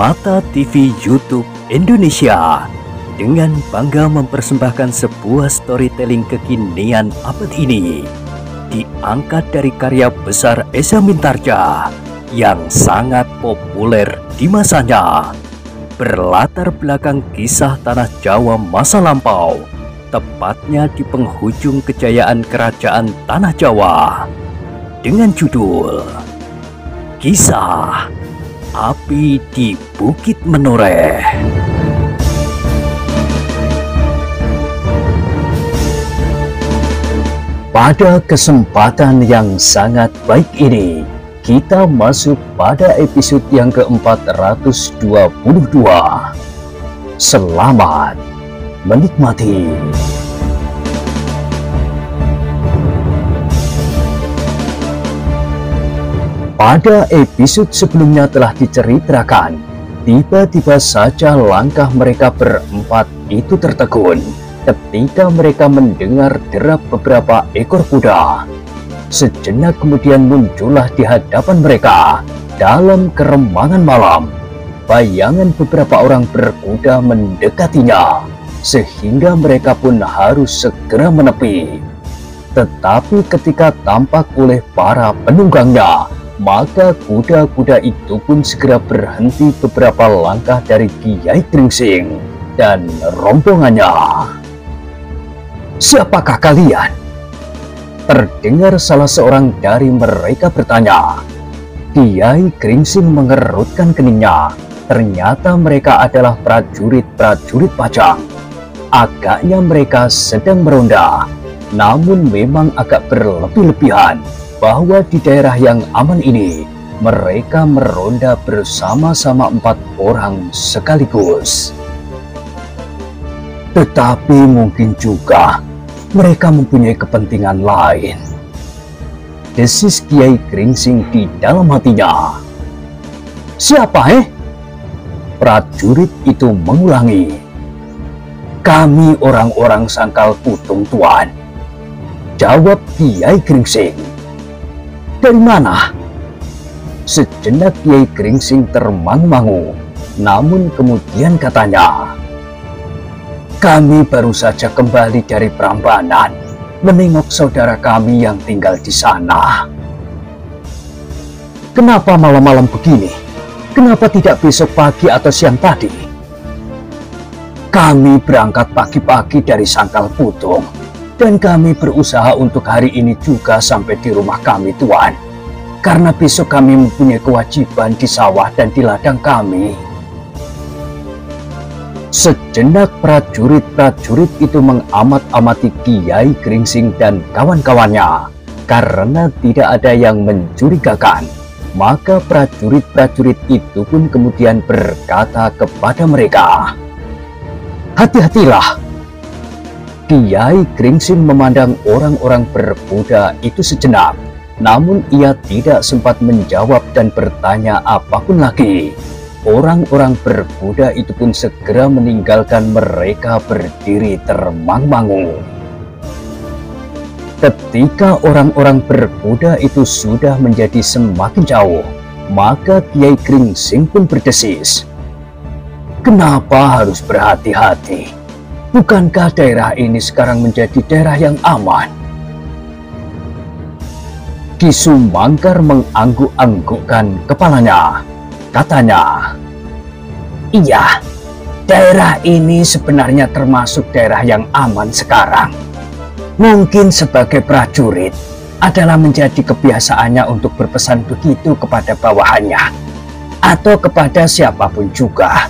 Mata TV YouTube Indonesia dengan bangga mempersembahkan sebuah storytelling kekinian abad ini, diangkat dari karya besar Esa Mintarja yang sangat populer di masanya, berlatar belakang kisah tanah Jawa masa lampau, tepatnya di penghujung kejayaan kerajaan tanah Jawa, dengan judul Kisah Api di Bukit Menoreh. Pada kesempatan yang sangat baik ini, kita masuk pada episode yang ke-422. Selamat menikmati. Pada episode sebelumnya telah diceritakan, tiba-tiba saja langkah mereka berempat itu tertegun ketika mereka mendengar derap beberapa ekor kuda. Sejenak kemudian muncullah di hadapan mereka dalam keremangan malam bayangan beberapa orang berkuda mendekatinya, sehingga mereka pun harus segera menepi. Tetapi ketika tampak oleh para penunggangnya, maka kuda-kuda itu pun segera berhenti beberapa langkah dari Kiai Gringsing dan rombongannya. "Siapakah kalian?" terdengar salah seorang dari mereka bertanya. Kiai Gringsing mengerutkan keningnya. Ternyata mereka adalah prajurit-prajurit Pajang. Agaknya mereka sedang meronda, namun memang agak berlebih-lebihan bahwa di daerah yang aman ini mereka meronda bersama-sama 4 orang sekaligus. Tetapi mungkin juga mereka mempunyai kepentingan lain, desis Kiai Gringsing di dalam hatinya. "Siapa Prajurit itu mengulangi. "Kami orang-orang Sangkal Putung, Tuan," jawab Kiai Gringsing. "Dari mana?" Sejenak Kiai Gringsing termangu-mangu, namun kemudian katanya, "Kami baru saja kembali dari Prambanan menengok saudara kami yang tinggal di sana." "Kenapa malam-malam begini? Kenapa tidak besok pagi atau siang tadi?" "Kami berangkat pagi-pagi dari Sangkal Putung, dan kami berusaha untuk hari ini juga sampai di rumah kami, Tuan. Karena besok kami mempunyai kewajiban di sawah dan di ladang kami." Sejenak prajurit-prajurit itu mengamat-amati Kiai Gringsing dan kawan-kawannya. Karena tidak ada yang mencurigakan, maka prajurit-prajurit itu pun kemudian berkata kepada mereka, "Hati-hatilah." Kiai Gringsing memandang orang-orang berkuda itu sejenak, namun ia tidak sempat menjawab dan bertanya apapun lagi. Orang-orang berkuda itu pun segera meninggalkan mereka berdiri termangu-mangu. Ketika orang-orang berkuda itu sudah menjadi semakin jauh, maka Kiai Gringsing pun berdesis, "Kenapa harus berhati-hati? Bukankah daerah ini sekarang menjadi daerah yang aman?" Ki Sumangkar mengangguk-anggukkan kepalanya. Katanya, "Iya, daerah ini sebenarnya termasuk daerah yang aman sekarang. Mungkin sebagai prajurit adalah menjadi kebiasaannya untuk berpesan begitu kepada bawahannya atau kepada siapapun juga."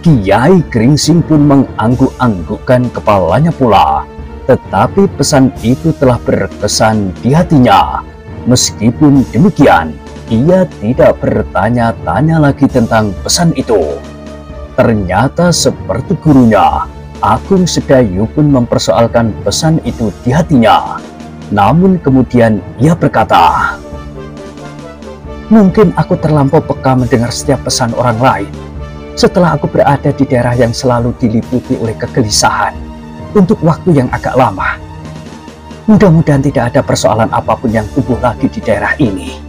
Kiai Gringsing pun mengangguk-anggukkan kepalanya pula, tetapi pesan itu telah berkesan di hatinya. Meskipun demikian, ia tidak bertanya-tanya lagi tentang pesan itu. Ternyata seperti gurunya, Agung Sedayu pun mempersoalkan pesan itu di hatinya. Namun kemudian ia berkata, "Mungkin aku terlampau peka mendengar setiap pesan orang lain. Setelah aku berada di daerah yang selalu diliputi oleh kegelisahan untuk waktu yang agak lama, mudah-mudahan tidak ada persoalan apapun yang tumbuh lagi di daerah ini."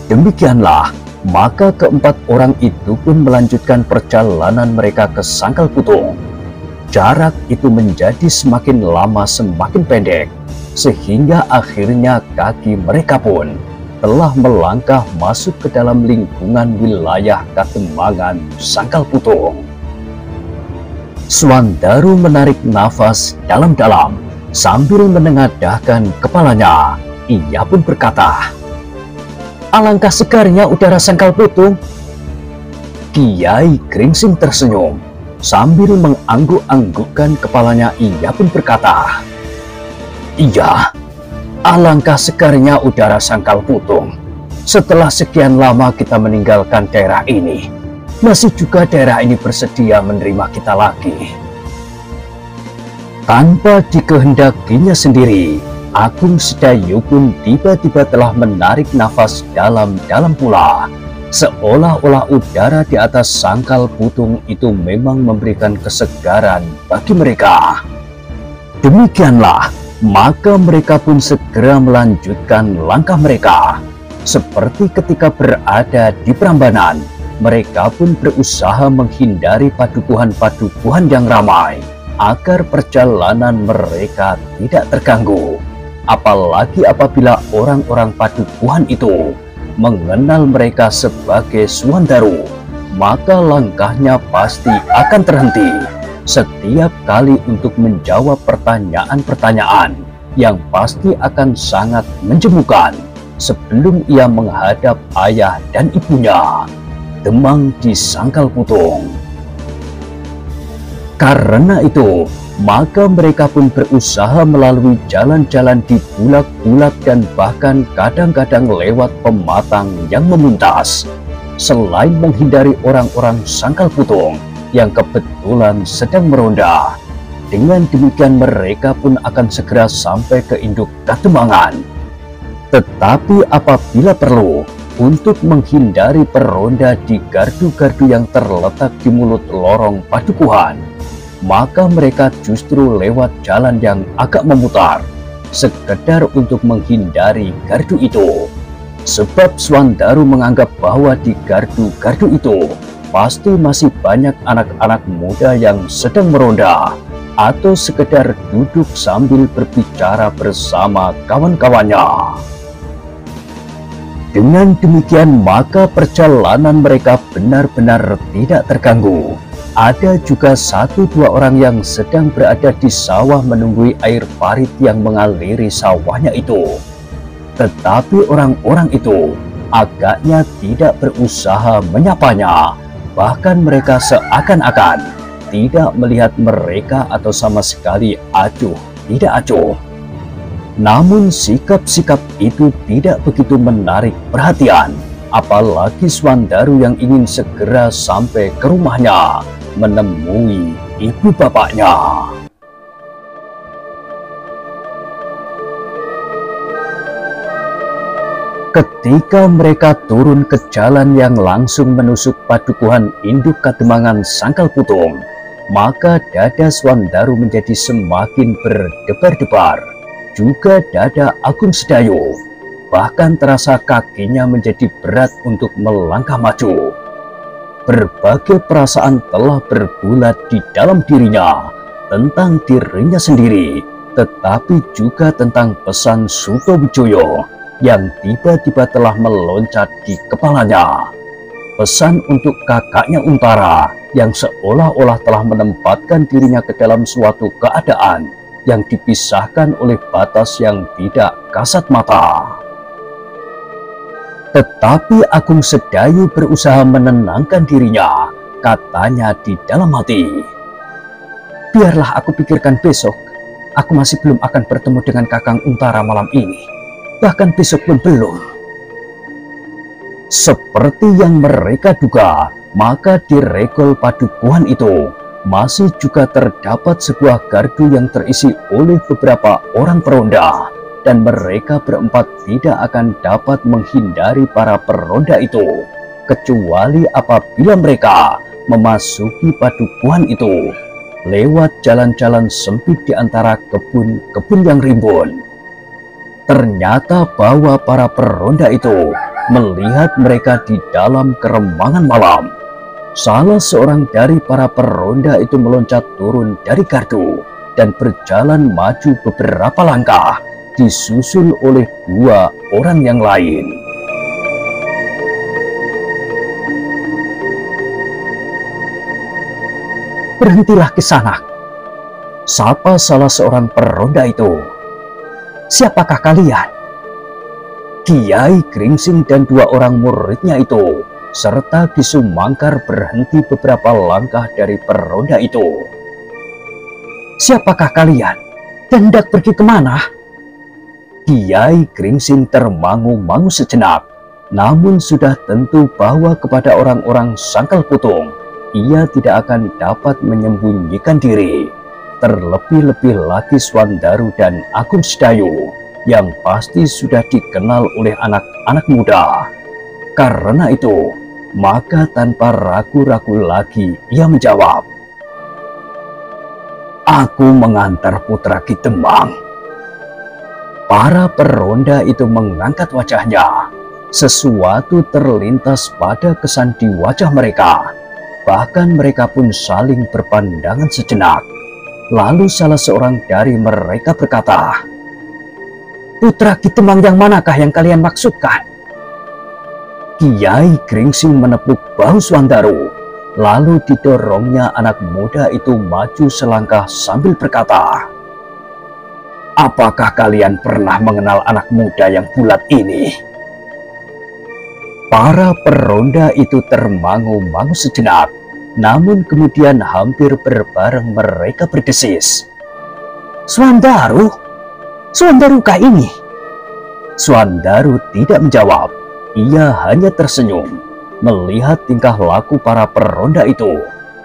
Demikianlah Maka keempat orang itu pun melanjutkan perjalanan mereka ke Sangkal Putung. Jarak itu menjadi semakin lama semakin pendek, sehingga akhirnya kaki mereka pun telah melangkah masuk ke dalam lingkungan wilayah Katembangan Sangkal Putung. Swandaru menarik nafas dalam-dalam sambil menengadahkan kepalanya. Ia pun berkata, "Alangkah segarnya udara Sangkal Putung." Kiai Gringsing tersenyum sambil mengangguk-anggukkan kepalanya. Ia pun berkata, "Iya, alangkah segarnya udara Sangkal Putung. Setelah sekian lama kita meninggalkan daerah ini, masih juga daerah ini bersedia menerima kita lagi." Tanpa dikehendakinya sendiri, Agung Sedayu pun tiba-tiba telah menarik nafas dalam-dalam pula, seolah-olah udara di atas Sangkal Putung itu memang memberikan kesegaran bagi mereka. Demikianlah, maka mereka pun segera melanjutkan langkah mereka. Seperti ketika berada di Prambanan, mereka pun berusaha menghindari padukuhan-padukuhan yang ramai agar perjalanan mereka tidak terganggu. Apalagi apabila orang-orang padukuhan itu mengenal mereka sebagai Swandaru, maka langkahnya pasti akan terhenti setiap kali untuk menjawab pertanyaan-pertanyaan yang pasti akan sangat menjemukan sebelum ia menghadap ayah dan ibunya, Demang di Sangkal Putung. Karena itu, maka mereka pun berusaha melalui jalan-jalan di bulak-bulak dan bahkan kadang-kadang lewat pematang yang memuntas. Selain menghindari orang-orang Sangkal Putung yang kebetulan sedang meronda, dengan demikian mereka pun akan segera sampai ke induk Katembangan. Tetapi apabila perlu untuk menghindari peronda di gardu-gardu yang terletak di mulut lorong padukuhan, maka mereka justru lewat jalan yang agak memutar, sekedar untuk menghindari gardu itu. Sebab Swandaru menganggap bahwa di gardu-gardu itu pasti masih banyak anak-anak muda yang sedang meronda, atau sekedar duduk sambil berbicara bersama kawan-kawannya. Dengan demikian, maka perjalanan mereka benar-benar tidak terganggu. Ada juga 1-2 orang yang sedang berada di sawah menunggu air parit yang mengaliri sawahnya itu. Tetapi orang-orang itu agaknya tidak berusaha menyapanya. Bahkan mereka seakan-akan tidak melihat mereka atau sama sekali acuh tidak acuh. Namun sikap-sikap itu tidak begitu menarik perhatian, apalagi Swandaru yang ingin segera sampai ke rumahnya menemui ibu bapaknya. Ketika mereka turun ke jalan yang langsung menusuk padukuhan induk Katembangan Sangkal Putung, maka dada Swandaru menjadi semakin berdebar-debar, juga dada Agung Sedayu. Bahkan terasa kakinya menjadi berat untuk melangkah maju. Berbagai perasaan telah berbulat di dalam dirinya tentang dirinya sendiri, tetapi juga tentang pesan Sutowijoyo yang tiba-tiba telah meloncat di kepalanya. Pesan untuk kakaknya Untara yang seolah-olah telah menempatkan dirinya ke dalam suatu keadaan yang dipisahkan oleh batas yang tidak kasat mata. Tetapi Agung Sedayu berusaha menenangkan dirinya, katanya di dalam hati, "Biarlah aku pikirkan besok. Aku masih belum akan bertemu dengan Kakang Untara malam ini. Bahkan besok pun belum." Seperti yang mereka duga, maka di regol padukuhan itu masih juga terdapat sebuah gardu yang terisi oleh beberapa orang peronda. Dan mereka berempat tidak akan dapat menghindari para peronda itu, kecuali apabila mereka memasuki padukuhan itu lewat jalan-jalan sempit di antara kebun-kebun yang rimbun. Ternyata bahwa para peronda itu melihat mereka di dalam kerembangan malam. Salah seorang dari para peronda itu meloncat turun dari gardu dan berjalan maju beberapa langkah, disusul oleh 2 orang yang lain. "Berhentilah Kisanak," sapa salah seorang peronda itu. "Siapakah kalian?" Kiai Gringsing dan 2 orang muridnya itu serta Kisu Mangkar berhenti beberapa langkah dari peronda itu. "Siapakah kalian dan hendak pergi kemana?" Kiai Gringsing termangu-mangu sejenak, namun sudah tentu bahwa kepada orang-orang Sangkal Putung ia tidak akan dapat menyembunyikan diri. Terlebih-lebih lagi Swandaru dan Agung Sedayu yang pasti sudah dikenal oleh anak-anak muda. Karena itu, maka tanpa ragu-ragu lagi ia menjawab, "Aku mengantar putra Ki Demang." Para peronda itu mengangkat wajahnya. Sesuatu terlintas pada kesan di wajah mereka. Bahkan mereka pun saling berpandangan sejenak. Lalu salah seorang dari mereka berkata, "Putra Ki Demang yang manakah yang kalian maksudkan?" Kiai Gringsing menepuk bahu Swandaru, lalu didorongnya anak muda itu maju selangkah sambil berkata, "Apakah kalian pernah mengenal anak muda yang bulat ini?" Para peronda itu termangu-mangu sejenak, namun kemudian hampir berbareng mereka berdesis, "Swandaru? Swandarukah ini?" Swandaru tidak menjawab. Ia hanya tersenyum melihat tingkah laku para peronda itu.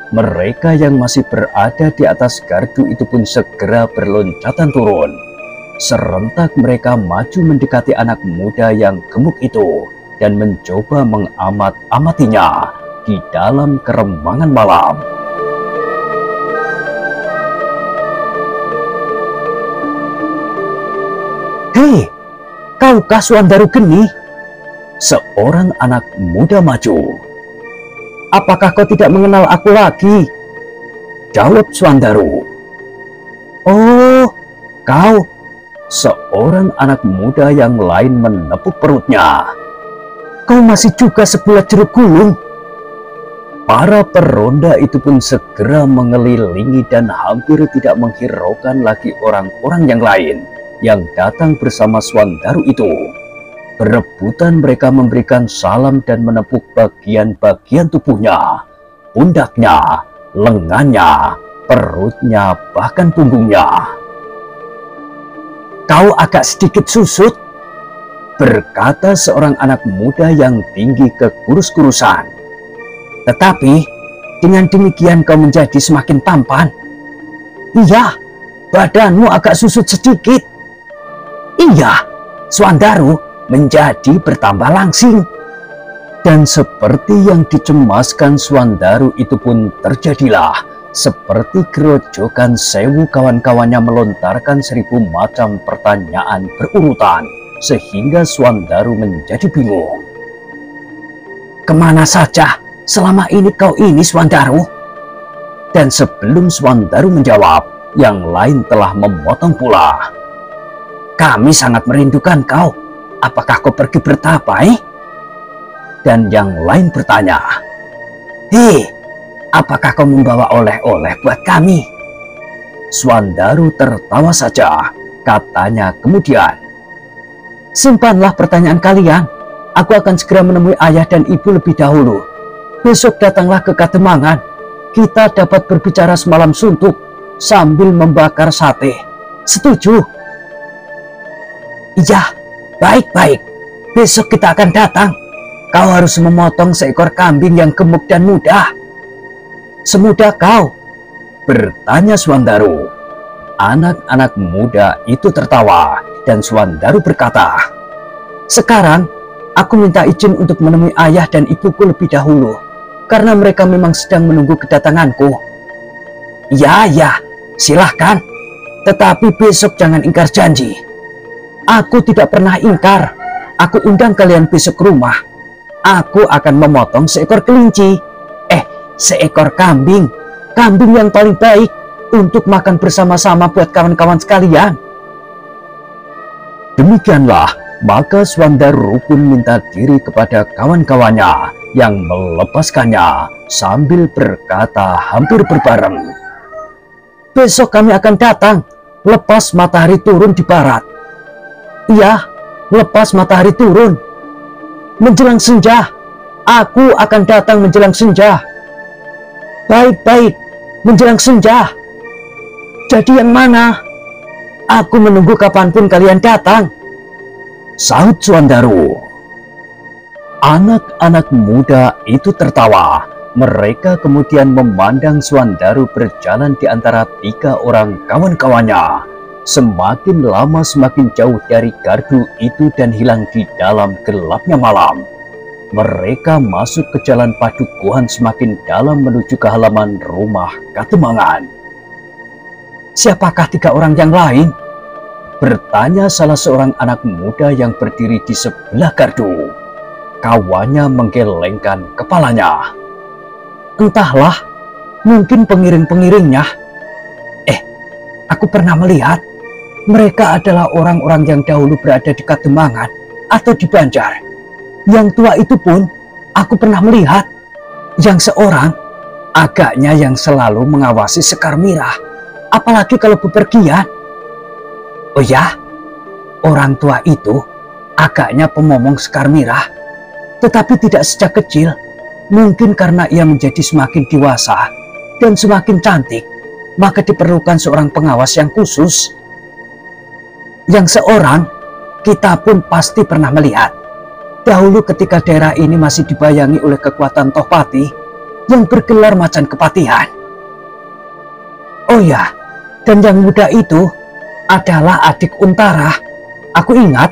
Mereka yang masih berada di atas gardu itu pun segera berloncatan turun. Serentak mereka maju mendekati anak muda yang gemuk itu dan mencoba mengamat-amatinya di dalam kerembangan malam. "Hei, kaukah Swandaru Geni?" Seorang anak muda maju. "Apakah kau tidak mengenal aku lagi?" jawab Swandaru. "Oh, kau?" Seorang anak muda yang lain menepuk perutnya. "Kau masih juga sebulat jeruk gulung." Para peronda itu pun segera mengelilingi dan hampir tidak menghiraukan lagi orang-orang yang lain yang datang bersama Swandaru itu. Berebutan mereka memberikan salam dan menepuk bagian-bagian tubuhnya, pundaknya, lengannya, perutnya, bahkan punggungnya. "Kau agak sedikit susut," berkata seorang anak muda yang tinggi kekurus-kurusan. "Tetapi dengan demikian kau menjadi semakin tampan." "Iya, badanmu agak susut sedikit." "Iya, Swandaru menjadi bertambah langsing." Dan seperti yang dicemaskan Swandaru itu pun terjadilah. Seperti gerojokan 1000 kawan-kawannya melontarkan 1000 macam pertanyaan berurutan, sehingga Swandaru menjadi bingung. "Kemana saja selama ini kau ini, Swandaru?" Dan sebelum Swandaru menjawab, yang lain telah memotong pula. "Kami sangat merindukan kau. Apakah kau pergi bertapai?" Dan yang lain bertanya, "Hei, apakah kau membawa oleh-oleh buat kami?" Swandaru tertawa saja. Katanya kemudian, "Simpanlah pertanyaan kalian. Aku akan segera menemui ayah dan ibu lebih dahulu. Besok datanglah ke Kademangan. Kita dapat berbicara semalam suntuk sambil membakar sate. Setuju?" "Iya, baik-baik. Besok kita akan datang. Kau harus memotong seekor kambing yang gemuk dan muda." "Semudah kau?" bertanya Swandaru. Anak-anak muda itu tertawa dan Swandaru berkata, "Sekarang aku minta izin untuk menemui ayah dan ibuku lebih dahulu, karena mereka memang sedang menunggu kedatanganku." Ya, silahkan. Tetapi besok jangan ingkar janji." "Aku tidak pernah ingkar. Aku undang kalian besok ke rumah. Aku akan memotong seekor kelinci. Seekor kambing. Kambing yang paling baik untuk makan bersama-sama buat kawan-kawan sekalian. Demikianlah, maka Swandaru pun minta diri kepada kawan-kawannya yang melepaskannya sambil berkata hampir berbareng, besok kami akan datang lepas matahari turun di barat. Iya, lepas matahari turun. Menjelang senja, aku akan datang menjelang senja. Baik-baik, menjelang senja. Jadi yang mana? Aku menunggu kapanpun kalian datang, sahut Swandaru. Anak-anak muda itu tertawa. Mereka kemudian memandang Swandaru berjalan di antara 3 orang kawan-kawannya. Semakin lama semakin jauh dari gardu itu dan hilang di dalam gelapnya malam. Mereka masuk ke jalan padukuhan semakin dalam menuju ke halaman rumah Katemangan. Siapakah 3 orang yang lain? Bertanya salah seorang anak muda yang berdiri di sebelah gardu. Kawannya menggelengkan kepalanya. Entahlah, mungkin pengiring-pengiringnya. Aku pernah melihat mereka adalah orang-orang yang dahulu berada di Katemangan atau di Banjar. Yang tua itu pun aku pernah melihat. Yang seorang agaknya yang selalu mengawasi Sekar Mirah, apalagi kalau bepergian. Oh ya, orang tua itu agaknya pemomong Sekar Mirah, tetapi tidak sejak kecil. Mungkin karena ia menjadi semakin dewasa dan semakin cantik, maka diperlukan seorang pengawas yang khusus. Yang seorang kita pun pasti pernah melihat. Dahulu ketika daerah ini masih dibayangi oleh kekuatan Tohpati yang bergelar Macan Kepatihan. Oh ya, dan yang muda itu adalah adik Untara. Aku ingat,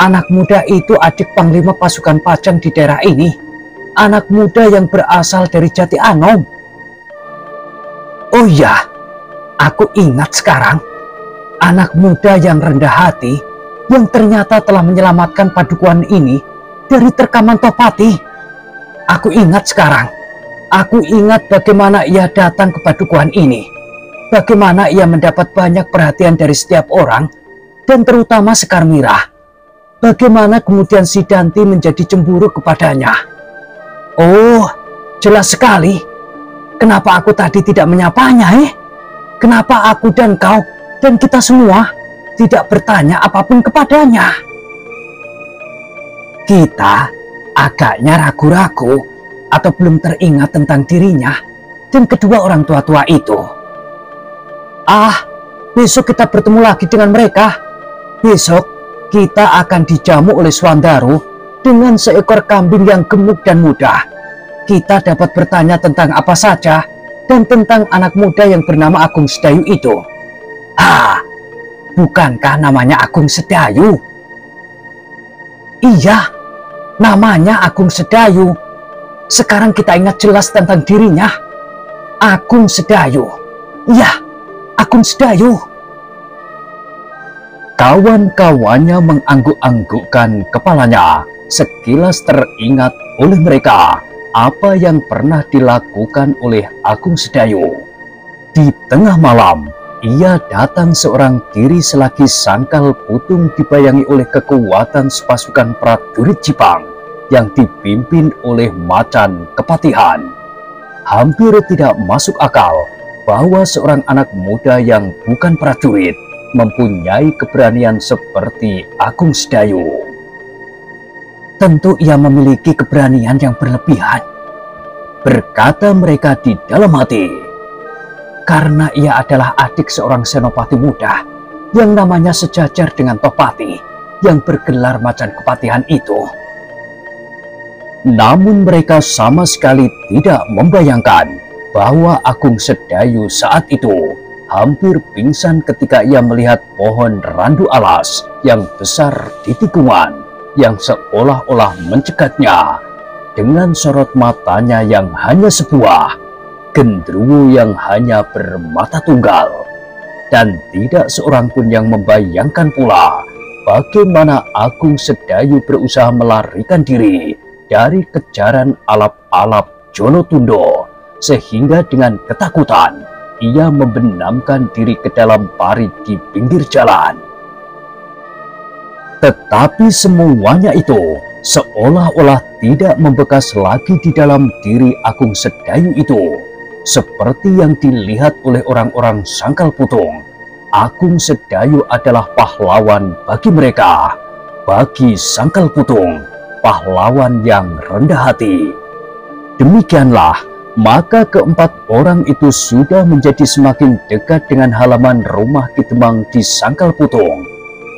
anak muda itu adik Panglima Pasukan Pajang di daerah ini. Anak muda yang berasal dari Jati Anom. Oh ya, aku ingat sekarang. Anak muda yang rendah hati yang ternyata telah menyelamatkan padukuhan ini dari terkaman Tohpati. Aku ingat sekarang. Aku ingat bagaimana ia datang ke padukuhan ini. Bagaimana ia mendapat banyak perhatian dari setiap orang dan terutama Sekar Mirah. Bagaimana kemudian si Danti menjadi cemburu kepadanya. Oh, jelas sekali. Kenapa aku tadi tidak menyapanya, Kenapa aku dan kau dan kita semua tidak bertanya apapun kepadanya? Kita agaknya ragu-ragu atau belum teringat tentang dirinya dan kedua orang tua-tua itu. Besok kita bertemu lagi dengan mereka. Besok kita akan dijamu oleh Swandaru dengan seekor kambing yang gemuk dan muda. Kita dapat bertanya tentang apa saja dan tentang anak muda yang bernama Agung Sedayu itu. Bukankah namanya Agung Sedayu? Iya, namanya Agung Sedayu. Sekarang kita ingat jelas tentang dirinya. Agung Sedayu. Iya, Agung Sedayu. Kawan-kawannya mengangguk-anggukkan kepalanya. Sekilas teringat oleh mereka apa yang pernah dilakukan oleh Agung Sedayu. Di tengah malam, ia datang seorang diri selagi sangkal putung dibayangi oleh kekuatan sepasukan prajurit Jepang yang dipimpin oleh Macan Kepatihan. Hampir tidak masuk akal bahwa seorang anak muda yang bukan prajurit mempunyai keberanian seperti Agung Sedayu. Tentu ia memiliki keberanian yang berlebihan, berkata mereka di dalam hati. Karena ia adalah adik seorang senopati muda yang namanya sejajar dengan Tohpati yang bergelar Macan Kepatihan itu. Namun mereka sama sekali tidak membayangkan bahwa Agung Sedayu saat itu hampir pingsan ketika ia melihat pohon randu alas yang besar di tikungan yang seolah-olah mencegatnya dengan sorot matanya yang hanya sebuah, gendruwo yang hanya bermata tunggal, dan tidak seorang pun yang membayangkan pula bagaimana Agung Sedayu berusaha melarikan diri dari kejaran alap-alap Jolotundo, sehingga dengan ketakutan ia membenamkan diri ke dalam parit di pinggir jalan. Tetapi semuanya itu seolah-olah tidak membekas lagi di dalam diri Agung Sedayu itu. Seperti yang dilihat oleh orang-orang Sangkal Putung, Agung Sedayu adalah pahlawan bagi mereka. Bagi Sangkal Putung, pahlawan yang rendah hati. Demikianlah, maka keempat orang itu sudah menjadi semakin dekat dengan halaman rumah Ki Temang di Sangkal Putung.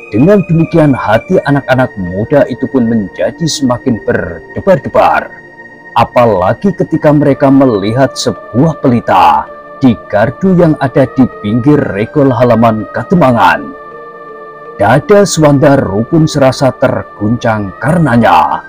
Dengan demikian hati anak-anak muda itu pun menjadi semakin berdebar-debar. Apalagi ketika mereka melihat sebuah pelita di gardu yang ada di pinggir regol halaman Katemangan. Dada Swandaru pun serasa terguncang karenanya.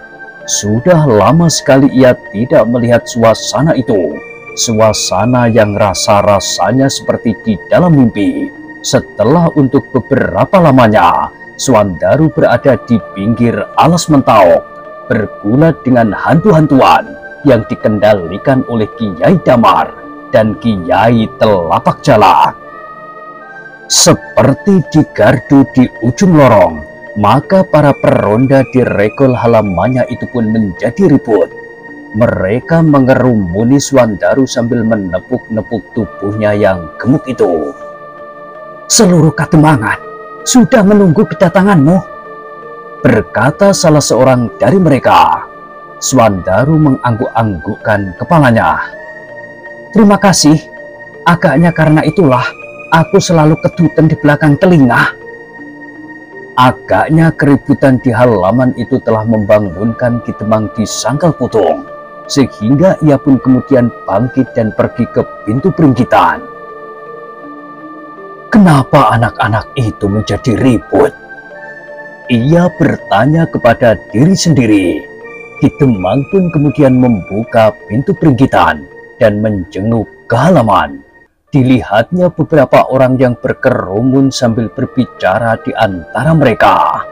Sudah lama sekali ia tidak melihat suasana itu. Suasana yang rasa-rasanya seperti di dalam mimpi. Setelah untuk beberapa lamanya, Swandaru berada di pinggir alas Mentaok, bergulat dengan hantu-hantuan yang dikendalikan oleh Kiai Damar dan Kiai Telapak Jalak. Seperti di gardu di ujung lorong, maka para peronda di regol halamannya itu pun menjadi ribut. Mereka mengerumuni Swandaru sambil menepuk-nepuk tubuhnya yang gemuk itu. "Seluruh Katemangan sudah menunggu kedatanganmu," berkata salah seorang dari mereka. Swandaru mengangguk-anggukkan kepalanya. "Terima kasih, agaknya karena itulah aku selalu kedutan di belakang telinga." Agaknya keributan di halaman itu telah membangunkan Ki Temang di Sangkal Putung, sehingga ia pun kemudian bangkit dan pergi ke pintu peringgitan. Kenapa anak-anak itu menjadi ribut? Ia bertanya kepada diri sendiri. Ki Temang pun kemudian membuka pintu peringgitan dan menjenguk ke halaman. Dilihatnya beberapa orang yang berkerumun sambil berbicara di antara mereka.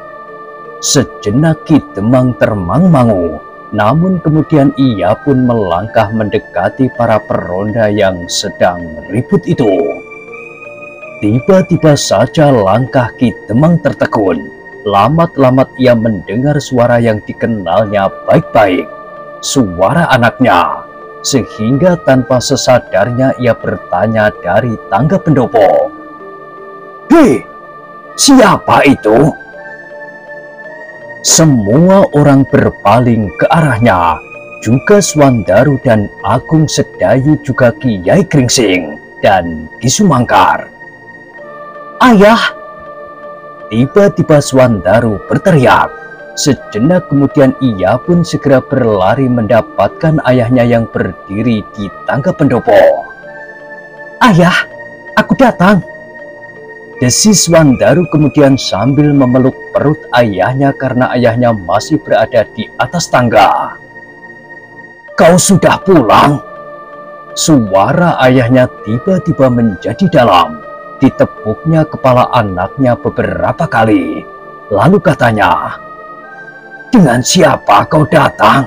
Sejenak Ki Temang termangu-mangu, namun kemudian ia pun melangkah mendekati para peronda yang sedang ribut itu. Tiba-tiba saja langkah Ki Temang tertekun. Lamat-lamat ia mendengar suara yang dikenalnya baik-baik, suara anaknya. Sehingga tanpa sesadarnya ia bertanya dari tangga pendopo, "Hei, siapa itu?" Semua orang berpaling ke arahnya, juga Swandaru dan Agung Sedayu, juga Kiai Gringsing dan Ki Sumangkar. "Ayah!" Tiba-tiba Swandaru berteriak. Sejenak kemudian ia pun segera berlari mendapatkan ayahnya yang berdiri di tangga pendopo. "Ayah, aku datang!" desis Swandaru kemudian sambil memeluk perut ayahnya karena ayahnya masih berada di atas tangga. "Kau sudah pulang?" Suara ayahnya tiba-tiba menjadi dalam. Ditepuknya kepala anaknya beberapa kali. Lalu katanya, "Dengan siapa kau datang?"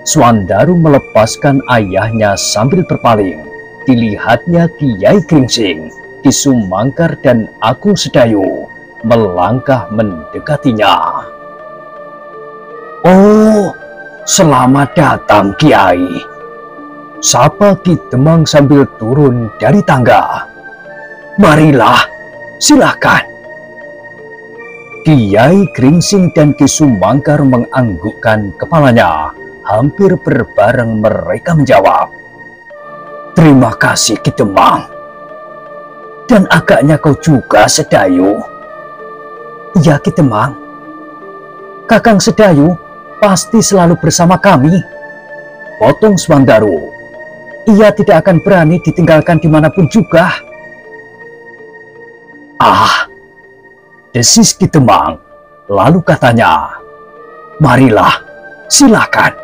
Swandaru melepaskan ayahnya sambil berpaling. Dilihatnya Kiai Gringsing, Ki Sumangkar dan Agung Sedayu melangkah mendekatinya. "Oh, selamat datang Kiai," sapa Ki Temang sambil turun dari tangga. "Marilah, silakan." Kiai Gringsing dan Ki Sumangkar menganggukkan kepalanya. Hampir berbareng mereka menjawab, "Terima kasih Ki Temang." "Dan agaknya kau juga Sedayu?" "Iya Ki Temang. Kakang Sedayu pasti selalu bersama kami," potong Swandaru. "Ia tidak akan berani ditinggalkan dimanapun juga." "Ah," desis Ki Temang. Lalu katanya, "Marilah, silakan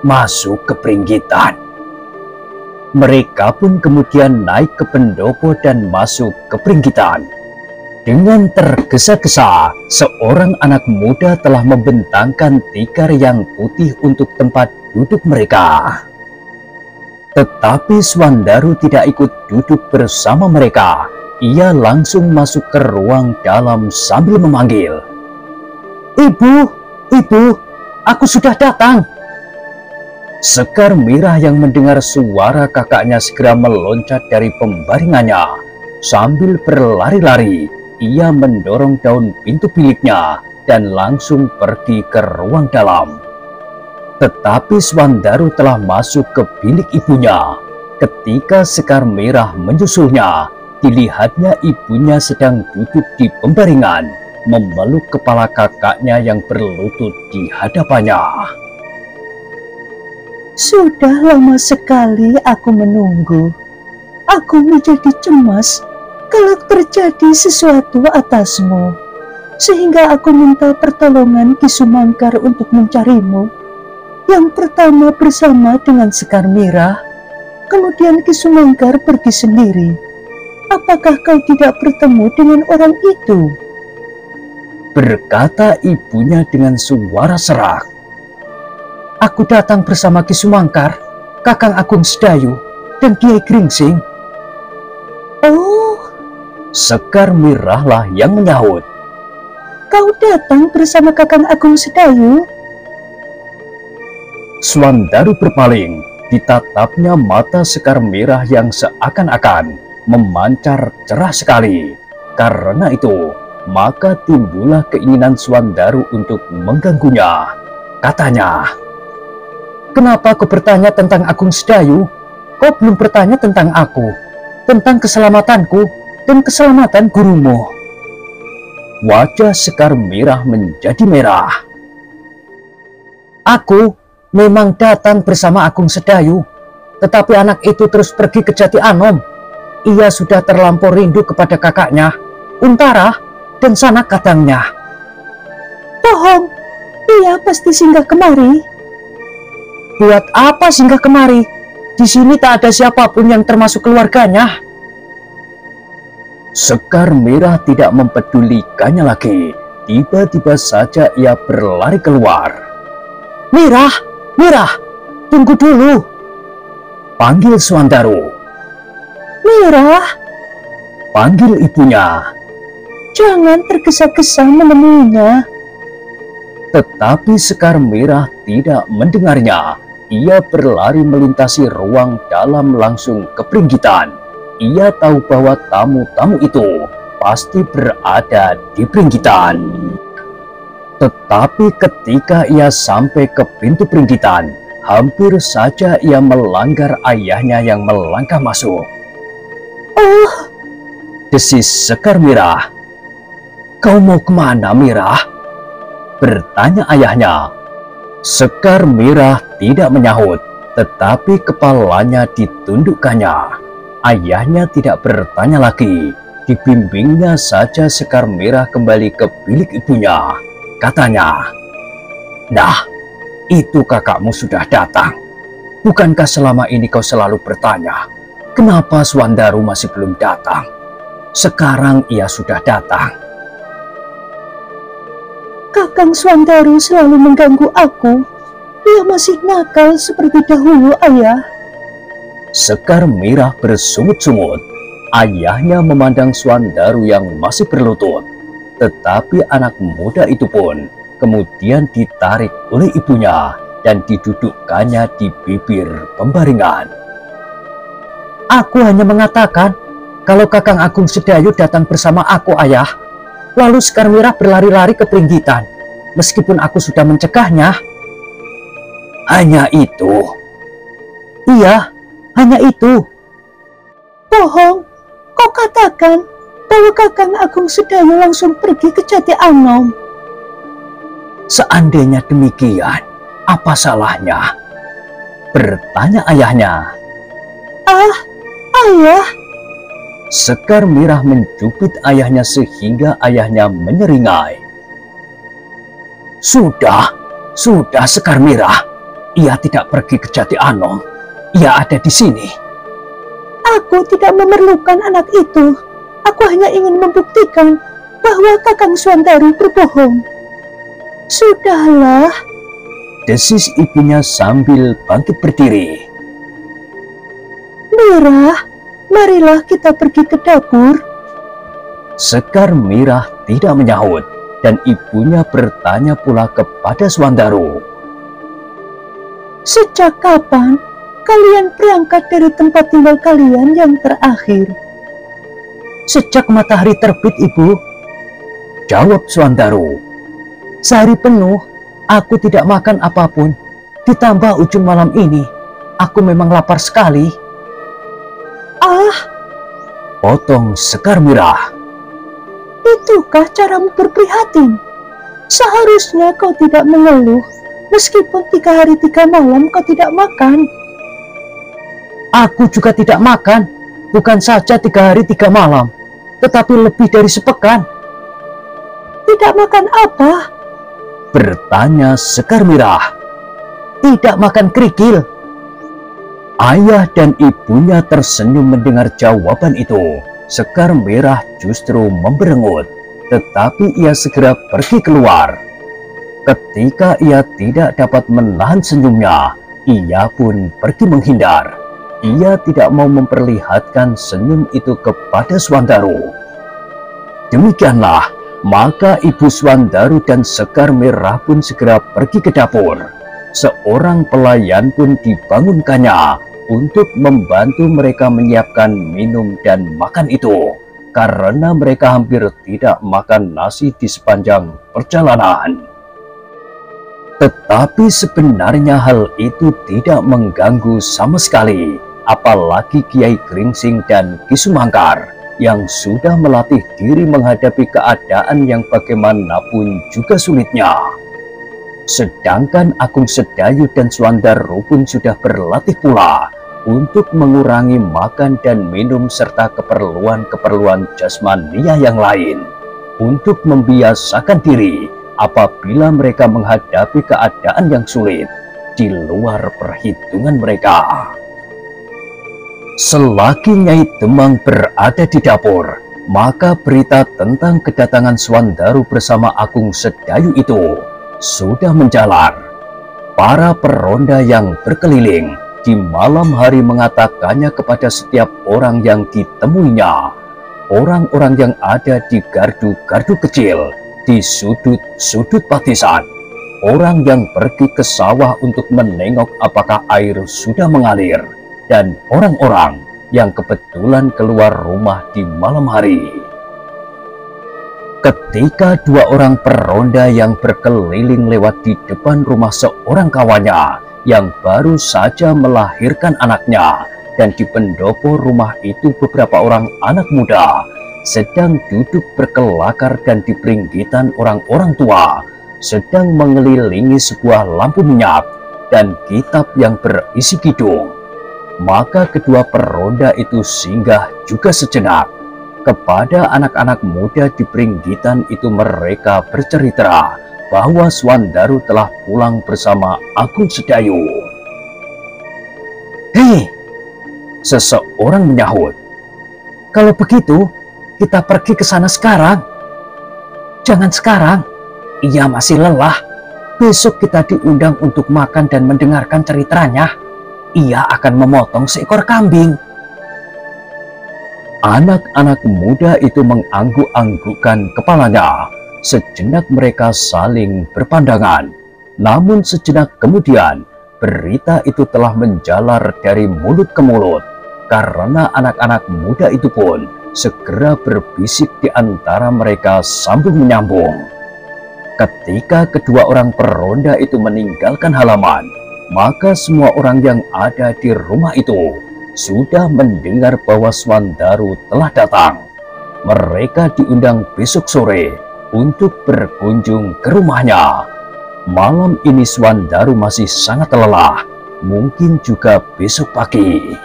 masuk ke peringgitan." Mereka pun kemudian naik ke pendopo dan masuk ke peringgitan. Dengan tergesa-gesa, seorang anak muda telah membentangkan tikar yang putih untuk tempat duduk mereka. Tetapi Swandaru tidak ikut duduk bersama mereka. Ia langsung masuk ke ruang dalam sambil memanggil, "Ibu, ibu, aku sudah datang." Sekar Mirah yang mendengar suara kakaknya segera meloncat dari pembaringannya. Sambil berlari-lari, ia mendorong daun pintu biliknya dan langsung pergi ke ruang dalam. Tetapi Swandaru telah masuk ke bilik ibunya. Ketika Sekar Mirah menyusulnya, dilihatnya ibunya sedang duduk di pembaringan, memeluk kepala kakaknya yang berlutut di hadapannya. "Sudah lama sekali aku menunggu. Aku menjadi cemas kalau terjadi sesuatu atasmu, sehingga aku minta pertolongan Ki Sumangkar untuk mencarimu. Yang pertama bersama dengan Sekar Mirah, kemudian Ki Sumangkar pergi sendiri. Apakah kau tidak bertemu dengan orang itu?" berkata ibunya dengan suara serak. "Aku datang bersama Ki Sumangkar, Kakang Agung Sedayu, dan Kiai Gringsing." "Oh," Sekar Mirah lah yang menyahut. "Kau datang bersama Kakang Agung Sedayu?" Swandaru berpaling, ditatapnya mata Sekar Mirah yang seakan-akan memancar cerah sekali. Karena itu, maka timbullah keinginan Swandaru untuk mengganggunya. Katanya, "Kenapa kau bertanya tentang Agung Sedayu? Kau belum bertanya tentang aku, tentang keselamatanku dan keselamatan gurumu." Wajah Sekar Mirah menjadi merah. "Aku memang datang bersama Agung Sedayu, tetapi anak itu terus pergi ke Jati Anom. Ia sudah terlampau rindu kepada kakaknya, Untara, dan sanak kadangnya." "Bohong, ia pasti singgah kemari." "Buat apa singgah kemari? Di sini tak ada siapapun yang termasuk keluarganya." Sekar Mirah tidak mempedulikannya lagi. Tiba-tiba saja ia berlari keluar. "Mirah, Mirah, tunggu dulu!" panggil Swandaru. "Mirah," panggil ibunya. "jangan tergesa-gesa menemuinya." Tetapi Sekar Mirah tidak mendengarnya. Ia berlari melintasi ruang dalam langsung ke Pringgitan. Ia tahu bahwa tamu-tamu itu pasti berada di Pringgitan. Tetapi ketika ia sampai ke pintu Pringgitan, hampir saja ia melanggar ayahnya yang melangkah masuk. "Oh," desis Sekar Mirah. "Kau mau kemana, Mirah?" bertanya ayahnya. Sekar Mirah tidak menyahut, tetapi kepalanya ditundukkannya. Ayahnya tidak bertanya lagi. Dibimbingnya saja Sekar Mirah kembali ke bilik ibunya. Katanya, "Nah, itu kakakmu sudah datang. Bukankah selama ini kau selalu bertanya, kenapa Swandaru masih belum datang? Sekarang ia sudah datang." "Kakang Swandaru selalu mengganggu aku. Dia masih nakal seperti dahulu, Ayah." Sekar Mirah bersungut-sungut. Ayahnya memandang Swandaru yang masih berlutut. Tetapi anak muda itu pun kemudian ditarik oleh ibunya dan didudukkannya di bibir pembaringan. "Aku hanya mengatakan kalau Kakang Agung Sedayu datang bersama aku, Ayah." Lalu Sekar Mirah berlari-lari ke Pringgitan, meskipun aku sudah mencegahnya. "Hanya itu?" "Iya, hanya itu." "Bohong, kau katakan bahwa Kakang Agung Sedayu langsung pergi ke Jati Anom." "Seandainya demikian, apa salahnya?" bertanya ayahnya. "Ah, Ayah!" Sekar Mirah mencubit ayahnya sehingga ayahnya menyeringai. Sudah Sekar Mirah. Ia tidak pergi ke Jati Anom. Ia ada di sini." "Aku tidak memerlukan anak itu. Aku hanya ingin membuktikan bahwa Kakang Swandaru berbohong. Sudahlah, desis ibunya sambil bangkit berdiri. Mirah, marilah kita pergi ke dapur. Sekar Mirah tidak menyahut dan ibunya bertanya pula kepada Swandaru. Sejak kapan kalian berangkat dari tempat tinggal kalian yang terakhir? Sejak matahari terbit, Ibu, jawab Swandaru. Sehari penuh aku tidak makan apapun, ditambah ujung malam ini aku memang lapar sekali. Ah, Potong Sekar Mirah. itukah caramu berprihatin? Seharusnya kau tidak mengeluh, meskipun 3 hari 3 malam kau tidak makan. Aku juga tidak makan, bukan saja 3 hari 3 malam, tetapi lebih dari sepekan. Tidak makan apa? Bertanya Sekar Mirah. Tidak makan kerikil. Ayah dan ibunya tersenyum mendengar jawaban itu. Sekar Mirah justru memberengut, tetapi ia segera pergi keluar. Ketika ia tidak dapat menahan senyumnya, ia pun pergi menghindar. Ia tidak mau memperlihatkan senyum itu kepada Swandaru. Demikianlah, maka Ibu Swandaru dan Sekar Mirah pun segera pergi ke dapur. Seorang pelayan pun dibangunkannya untuk membantu mereka menyiapkan minum dan makan itu, karena mereka hampir tidak makan nasi di sepanjang perjalanan. Tetapi sebenarnya hal itu tidak mengganggu sama sekali, apalagi Kiai Gringsing dan Ki Sumangkar yang sudah melatih diri menghadapi keadaan yang bagaimanapun juga sulitnya. Sedangkan Agung Sedayu dan Swandaru pun sudah berlatih pula untuk mengurangi makan dan minum serta keperluan-keperluan jasmania yang lain, untuk membiasakan diri apabila mereka menghadapi keadaan yang sulit di luar perhitungan mereka. Selagi Nyai Demang berada di dapur, maka berita tentang kedatangan Swandaru bersama Agung Sedayu itu sudah menjalar. Para peronda yang berkeliling di malam hari mengatakannya kepada setiap orang yang ditemuinya. Orang-orang yang ada di gardu-gardu kecil, di sudut-sudut patisan, orang yang pergi ke sawah untuk menengok apakah air sudah mengalir, dan orang-orang yang kebetulan keluar rumah di malam hari. Ketika 2 orang peronda yang berkeliling lewat di depan rumah seorang kawannya yang baru saja melahirkan anaknya, dan di pendopo rumah itu beberapa orang anak muda sedang duduk berkelakar, dan di peringgitan orang-orang tua sedang mengelilingi sebuah lampu minyak dan kitab yang berisi kidung. Maka kedua peronda itu singgah juga sejenak. Kepada anak-anak muda di peringgitan itu mereka bercerita bahwa Swandaru telah pulang bersama Agung Sedayu. "Hei," seseorang menyahut, "kalau begitu kita pergi ke sana sekarang." "Jangan sekarang, ia masih lelah. Besok kita diundang untuk makan dan mendengarkan ceritanya. Ia akan memotong seekor kambing." Anak-anak muda itu mengangguk-anggukkan kepalanya. Sejenak mereka saling berpandangan. Namun sejenak kemudian, berita itu telah menjalar dari mulut ke mulut, karena anak-anak muda itu pun segera berbisik di antara mereka sambung menyambung. Ketika kedua orang peronda itu meninggalkan halaman, maka semua orang yang ada di rumah itu sudah mendengar bahwa Swandaru telah datang. Mereka diundang besok sore untuk berkunjung ke rumahnya. Malam ini Swandaru masih sangat lelah, mungkin juga besok pagi.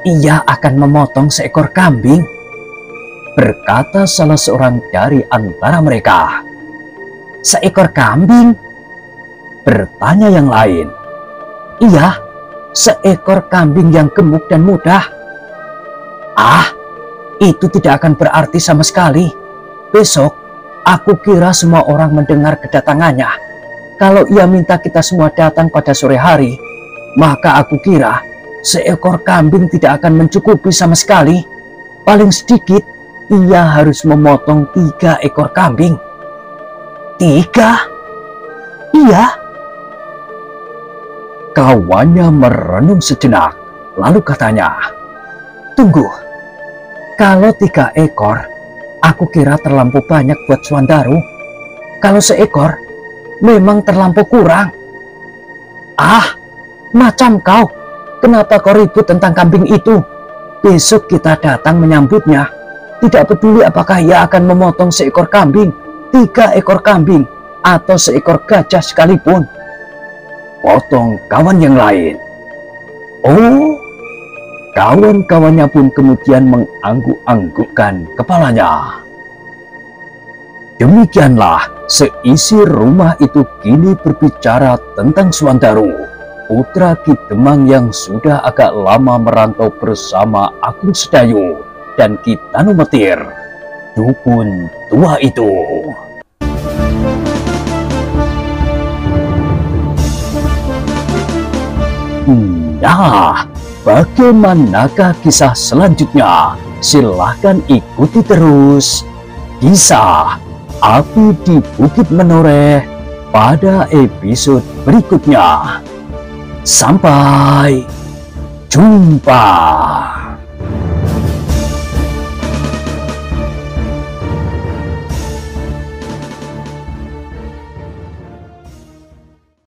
"Ia akan memotong seekor kambing," berkata salah seorang dari antara mereka. "Seekor kambing?" bertanya yang lain. "Iya, seekor kambing yang gemuk dan muda." "Ah, itu tidak akan berarti sama sekali. Besok, aku kira semua orang mendengar kedatangannya. Kalau ia minta kita semua datang pada sore hari, maka aku kira seekor kambing tidak akan mencukupi sama sekali. Paling sedikit, ia harus memotong 3 ekor kambing. 3? Iya. Kawannya merenung sejenak, lalu katanya, "Tunggu, kalau 3 ekor, aku kira terlampau banyak buat Suandaru. Kalau seekor, memang terlampau kurang." "Ah, macam kau, kenapa kau ribut tentang kambing itu? Besok kita datang menyambutnya. Tidak peduli apakah ia akan memotong seekor kambing, 3 ekor kambing, atau seekor gajah sekalipun." Potong kawan yang lain. Oh, kawan-kawannya pun kemudian mengangguk-anggukkan kepalanya. Demikianlah seisi rumah itu kini berbicara tentang Suandaru, putra Ki Demang yang sudah agak lama merantau bersama Agung Sedayu dan Ki Tanumetir, dukun tua itu. Nah, bagaimanakah kisah selanjutnya? Silahkan ikuti terus kisah Api di Bukit Menoreh pada episode berikutnya. Sampai jumpa.